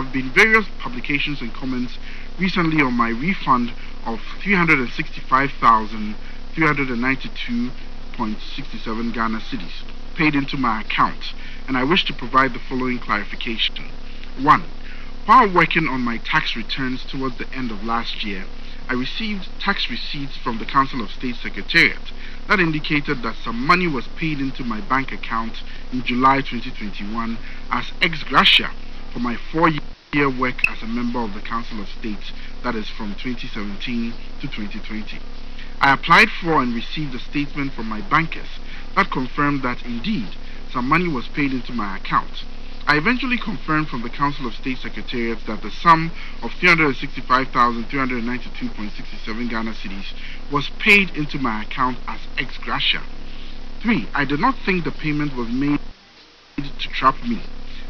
have been various publications and comments recently on my refund of 365,392.67 Ghana cedis paid into my account, and I wish to provide the following clarification. 1. While working on my tax returns towards the end of last year, I received tax receipts from the Council of State Secretariat that indicated that some money was paid into my bank account in July 2021 as ex-gratia for my 4-year work as a member of the Council of State, that is from 2017 to 2020. I applied for and received a statement from my bankers that confirmed that indeed some money was paid into my account. I eventually confirmed from the Council of State Secretariats that the sum of 365,392.67 Ghana cedis was paid into my account as ex-gratia. 3. I did not think the payment was made to trap me,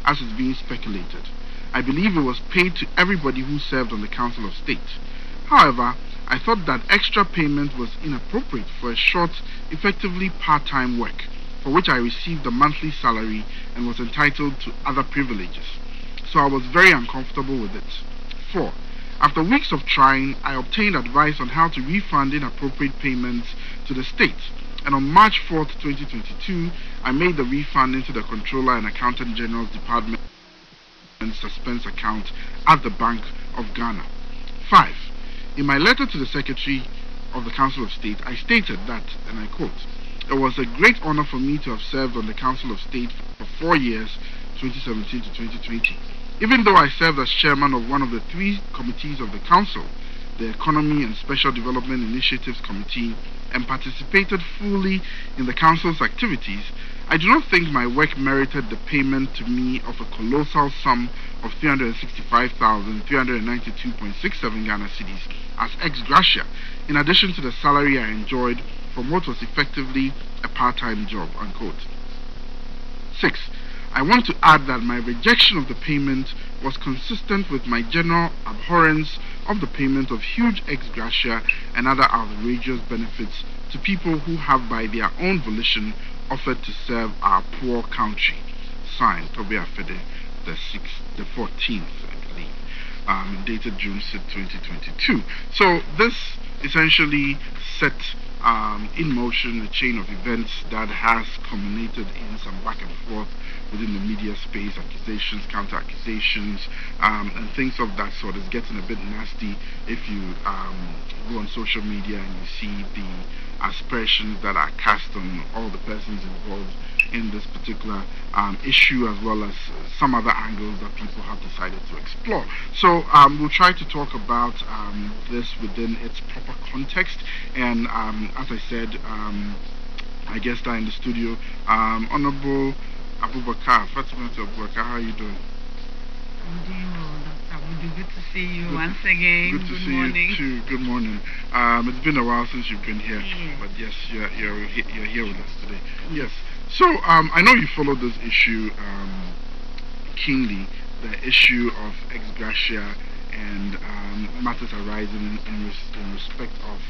as is being speculated. I believe it was paid to everybody who served on the Council of State. However, I thought that extra payment was inappropriate for a short, effectively part-time work, for which I received a monthly salary and was entitled to other privileges. So I was very uncomfortable with it. 4. After weeks of trying, I obtained advice on how to refund inappropriate payments to the state, and on March 4th, 2022, I made the refund into the Controller and Accountant General's Department suspense account at the Bank of Ghana. 5. In my letter to the Secretary of the Council of State, I stated that, and I quote, "It was a great honor for me to have served on the Council of State for 4 years, 2017 to 2020. Even though I served as chairman of one of the 3 committees of the Council, the Economy and Special Development Initiatives Committee, and participated fully in the Council's activities, I do not think my work merited the payment to me of a colossal sum of 365,392.67 Ghana cedis as ex-gratia, in addition to the salary I enjoyed from what was effectively a part-time job." Unquote. 6. I want to add that my rejection of the payment was consistent with my general abhorrence of the payment of huge ex-gratia and other outrageous benefits to people who have by their own volition offered to serve our poor country. Signed, Todge Afefe, the 14th, I believe, dated June 6, 2022. So this essentially set in motion a chain of events that has culminated in some back and forth within the media space, accusations, counter-accusations, and things of that sort. It's getting a bit nasty if you go on social media and you see the aspersions that are cast on all the persons involved in this particular issue, as well as some other angles that people have decided to explore. So we'll try to talk about this within its proper context, and as I said, I guess that in the studio, Honorable Abubakar, Fati Abubakar, how are you doing? I'm doing well, Dr. Woody. Good to see you once again. Good to see morning. you too. Good morning. It's been a while since you've been here, Yeah. but yes, you're here with us today. Yes. So I know you followed this issue keenly, the issue of ex-gratia and matters arising in respect of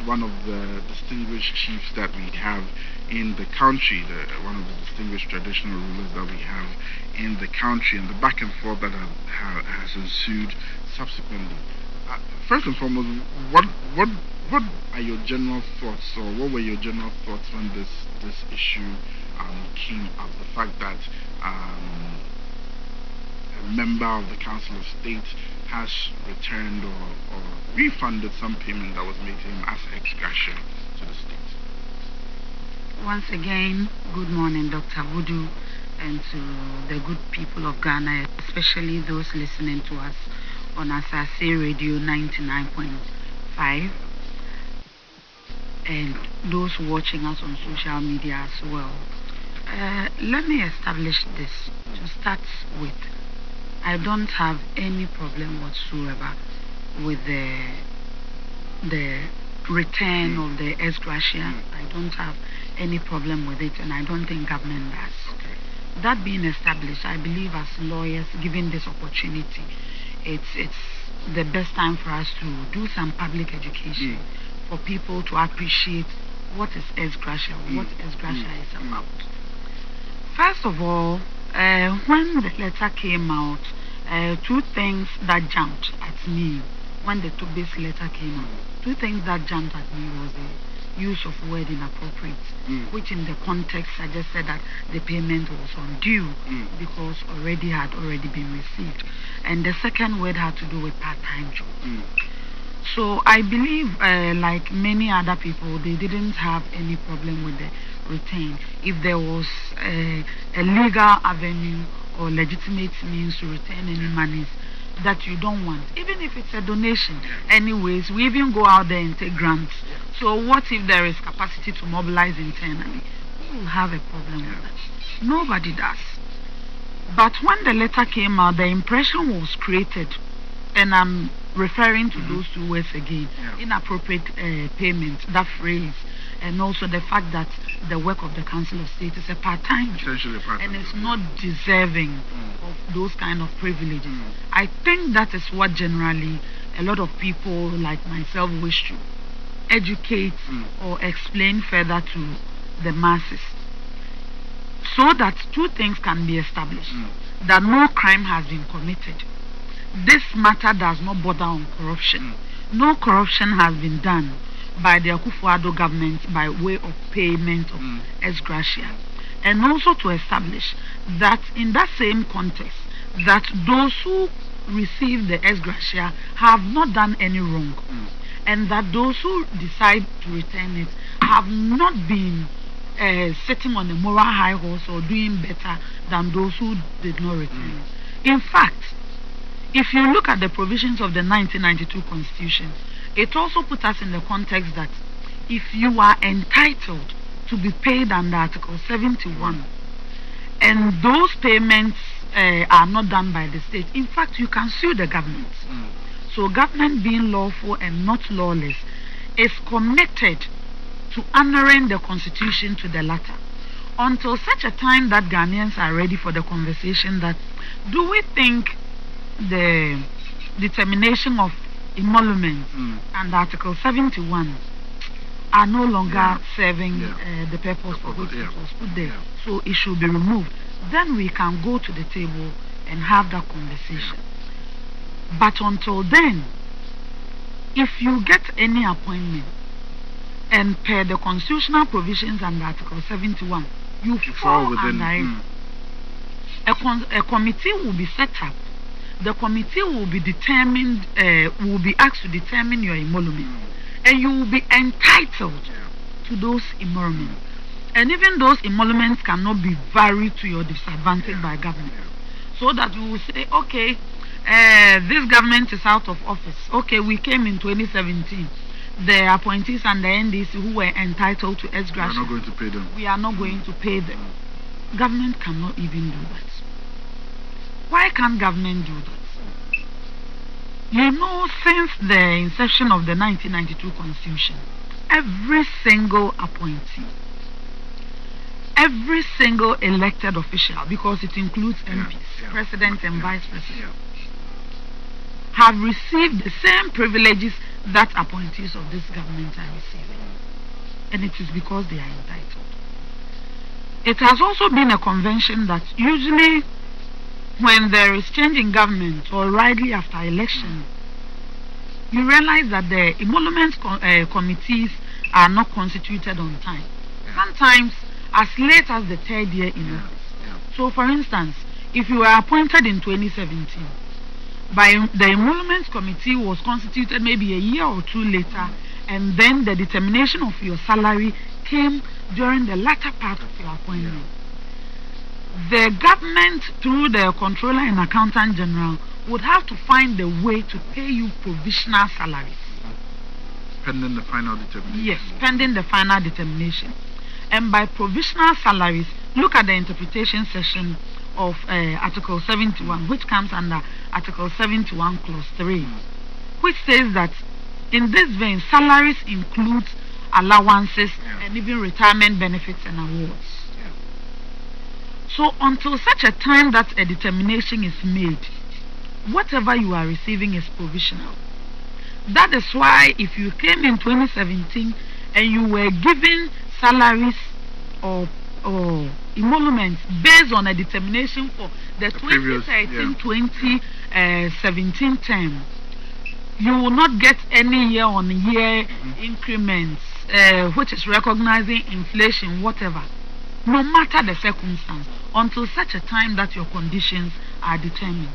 one of the distinguished chiefs that we have in the country, one of the distinguished traditional rulers that we have in the country, and the back and forth that has ensued subsequently. First and foremost, what are your general thoughts, or what were your general thoughts when this issue came up? The fact that a member of the Council of State has returned or refunded some payment that was made to him as ex-gratia to the state. Once again, good morning, Dr. Voodoo, and to the good people of Ghana, especially those listening to us on Asase Radio 99.5, and those watching us on social media as well. Let me establish this to start with. I don't have any problem whatsoever with the return of the ex-gratia. I don't have any problem with it, and I don't think government does. That being established, I believe as lawyers, given this opportunity, it's the best time for us to do some public education for people to appreciate what is ex-gratia, what ex-gratia is about. First of all, when the letter came out two things that jumped at me when the this letter came out. Two things that jumped at me was the use of word inappropriate, which in the context suggested that the payment was undue because had already been received. And the second word had to do with part-time job. So I believe, like many other people, they didn't have any problem with the return. If there was a legal avenue or legitimate means to return any monies that you don't want, even if it's a donation. Anyways, we even go out there and take grants. So what if there is capacity to mobilize internally? Who will have a problem with that? Nobody does. But when the letter came out, the impression was created, and I'm referring to those two words again, inappropriate payment, that phrase, and also the fact that the work of the Council of State is a part-time job, and it's not deserving of those kind of privileges. I think that is what generally a lot of people like myself wish to educate or explain further to the masses, so that two things can be established: that no crime has been committed. This matter does not border on corruption. No corruption has been done by the AKUFO-ADDO government by way of payment of ex-gratia. And also to establish that in that same context, that those who receive the ex-gratia have not done any wrong, and that those who decide to return it have not been sitting on a moral high horse or doing better than those who did not return it. In fact, if you look at the provisions of the 1992 Constitution, it also puts us in the context that if you are entitled to be paid under Article 71, and those payments are not done by the state, in fact, you can sue the government. So government, being lawful and not lawless, is committed to honoring the Constitution to the latter, until such a time that Ghanaians are ready for the conversation that, do we think the determination of emoluments and Article 71 are no longer serving the purpose for which it was put there, so it should be removed? Then we can go to the table and have that conversation. But until then, if you get any appointment and per the constitutional provisions under Article 71, you fall within under it. A committee will be set up. The committee will be determined, will be asked to determine your emolument, and you will be entitled to those emoluments. And even those emoluments cannot be varied to your disadvantage by government. So that we will say, okay, this government is out of office. Okay, we came in 2017. The appointees and the NDC who were entitled to ex-gratia, we are not going to pay them. We are not going to pay them. Government cannot even do that. Why can't government do that? You know, since the inception of the 1992 Constitution, every single appointee, every single elected official, because it includes MPs, president and vice president, have received the same privileges that appointees of this government are receiving. And it is because they are entitled. It has also been a convention that usually when there is change in government or rightly after election, you realize that the emolument committees are not constituted on time. Sometimes as late as the third year in office. So for instance, if you were appointed in 2017, by the emolument committee was constituted maybe a year or two later, and then the determination of your salary came during the latter part of your appointment. The government, through the Controller and Accountant General, would have to find a way to pay you provisional salaries. Pending the final determination. Yes, pending the final determination. And by provisional salaries, look at the interpretation section of Article 71, which comes under Article 71 Clause 3, which says that in this vein, salaries include allowances and even retirement benefits and awards. So until such a time that a determination is made, whatever you are receiving is provisional. That is why if you came in 2017 and you were given salaries or emoluments based on a determination for the previous, 2013-2017 term, you will not get any year-on-year increments, which is recognizing inflation, whatever, no matter the circumstance, until such a time that your conditions are determined.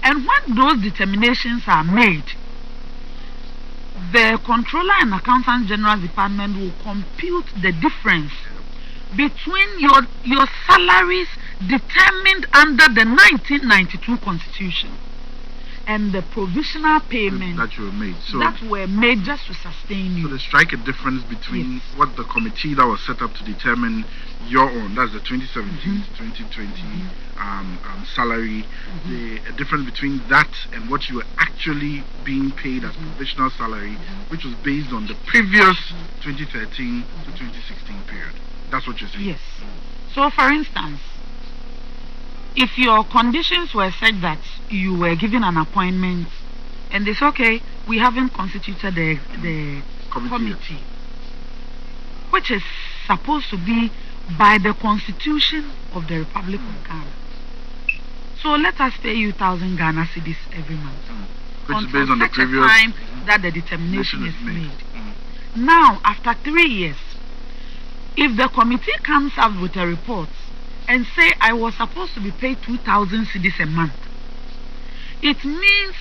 And when those determinations are made, the Controller and Accountant General Department will compute the difference between your salaries determined under the 1992 Constitution and the provisional payments that were made just to sustain you. So they strike a difference between what the committee that was set up to determine your own, that's the 2017 to 2020 salary, a difference between that and what you were actually being paid as provisional salary, which was based on the previous 2013 to 2016 period. That's what you're saying? Yes. So for instance, if your conditions were such that you were given an appointment and they say, okay, we haven't constituted the committee, which is supposed to be by the Constitution of the Republic of Ghana. So let us pay you 1,000 Ghana cedis every month. Which is based on the previous time that the determination is made. Now, after 3 years, if the committee comes up with a report and say I was supposed to be paid 2,000 cedis a month, it means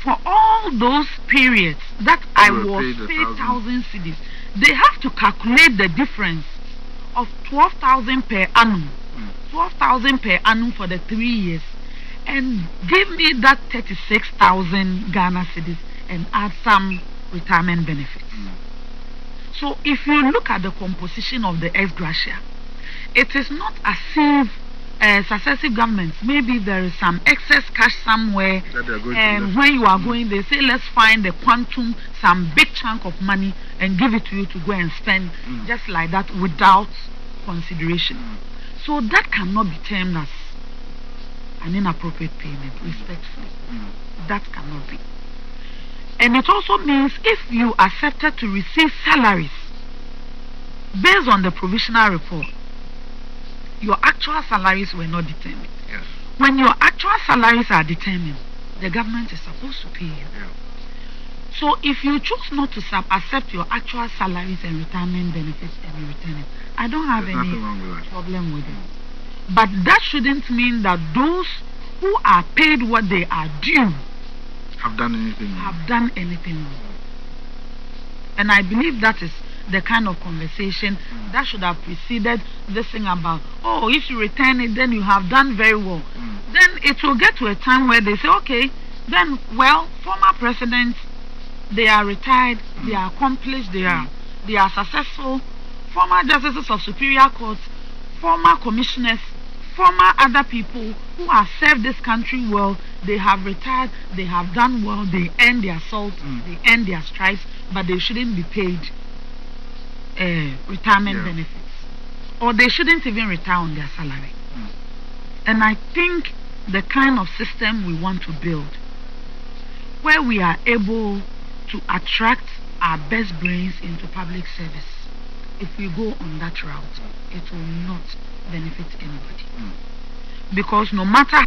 for all those periods that I was paid 1,000 cedis, they have to calculate the difference of 12,000 per annum, 12,000 per annum for the 3 years, and give me that 36,000 Ghana cedis and add some retirement benefits. So if you look at the composition of the ex-gratia, it is not as if successive governments, maybe there is some excess cash somewhere, and when you are going, they say let's find the quantum, some big chunk of money and give it to you to go and spend just like that without consideration. So that cannot be termed as an inappropriate payment, respectfully. That cannot be. And it also means if you accepted to receive salaries based on the provisional report, your actual salaries were not determined. Yes. When your actual salaries are determined, the government is supposed to pay you. Yeah. So if you choose not to accept your actual salaries and retirement benefits and you return it, I don't have any problem with it. But that shouldn't mean that those who are paid what they are due have done anything wrong. And I believe that is the kind of conversation that should have preceded this thing about, oh, if you return it, then you have done very well. Then it will get to a time where they say, okay, then, well, former presidents, they are retired, they are accomplished, they are successful. Former justices of superior courts, former commissioners, former other people who have served this country well, they have retired, they have done well, they earn their salt, they earn their stripes, but they shouldn't be paid retirement benefits, or they shouldn't even retire on their salary. And I think the kind of system we want to build, where we are able to attract our best brains into public service, if we go on that route, it will not benefit anybody. Because no matter